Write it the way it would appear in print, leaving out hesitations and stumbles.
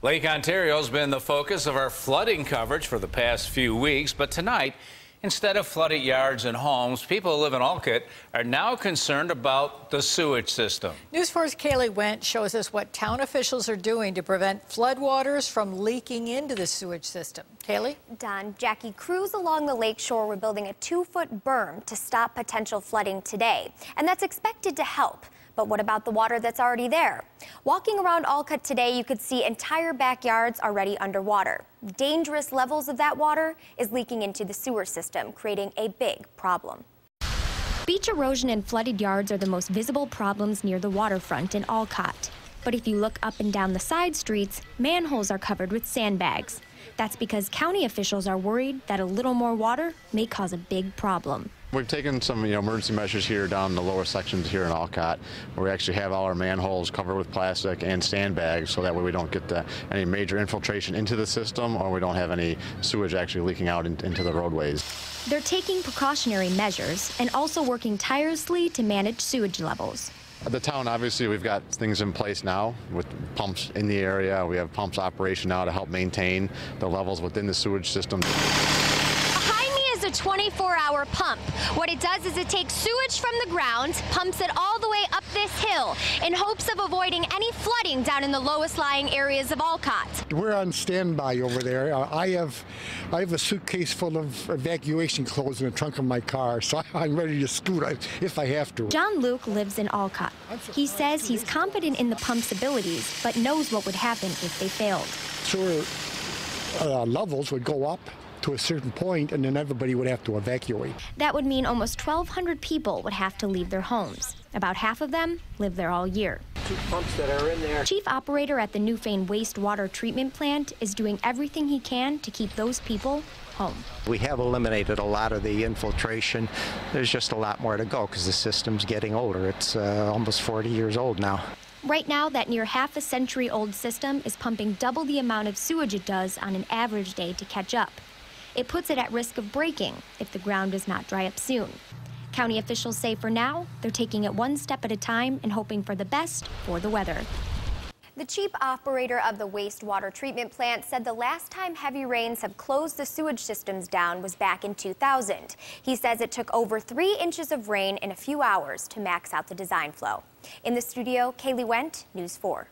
Lake Ontario's been the focus of our flooding coverage for the past few weeks, but tonight, instead of flooded yards and homes, people who live in Olcott are now concerned about the sewage system. News 4's Kaylee Went shows us what town officials are doing to prevent floodwaters from leaking into the sewage system. Kaylee? Don, Jackie, crews along the lakeshore were building a 2-foot berm to stop potential flooding today, and that's expected to help. But what about the water that's already there? Walking around Olcott today, you could see entire backyards already underwater. Dangerous levels of that water is leaking into the sewer system, creating a big problem. Beach erosion and flooded yards are the most visible problems near the waterfront in Olcott. But if you look up and down the side streets, manholes are covered with sandbags. That's because county officials are worried that a little more water may cause a big problem. We've taken some emergency measures here down in the lower sections here in Olcott, where we actually have all our manholes covered with plastic and sandbags, so that way we don't get any major infiltration into the system, or we don't have any sewage actually leaking out into the roadways. They're taking precautionary measures and also working tirelessly to manage sewage levels. The town, obviously, we've got things in place now with pumps in the area. We have pumps operation now to help maintain the levels within the sewage system. A 24-hour pump. What it does is it takes sewage from the ground, pumps it all the way up this hill in hopes of avoiding any flooding down in the lowest lying areas of Olcott. We're on standby over there. I have a suitcase full of evacuation clothes in the trunk of my car, so I'm ready to scoot if I have to. John Luke lives in Olcott. He says he's confident in the pump's abilities, but knows what would happen if they failed. Sewer levels would go up to a certain point, and then everybody would have to evacuate. That would mean almost 1,200 people would have to leave their homes. About half of them live there all year. 2 pumps that are in there. Chief operator at the Newfane wastewater treatment plant is doing everything he can to keep those people home. We have eliminated a lot of the infiltration. There's just a lot more to go because the system's getting older. It's almost 40 years old now. Right now, that near half-a-century-old system is pumping double the amount of sewage it does on an average day to catch up. It puts it at risk of breaking if the ground does not dry up soon. County officials say for now, they're taking it one step at a time and hoping for the best for the weather. The chief operator of the wastewater treatment plant said the last time heavy rains have closed the sewage systems down was back in 2000. He says it took over 3 inches of rain in a few hours to max out the design flow. In the studio, Kaylee Went, News 4.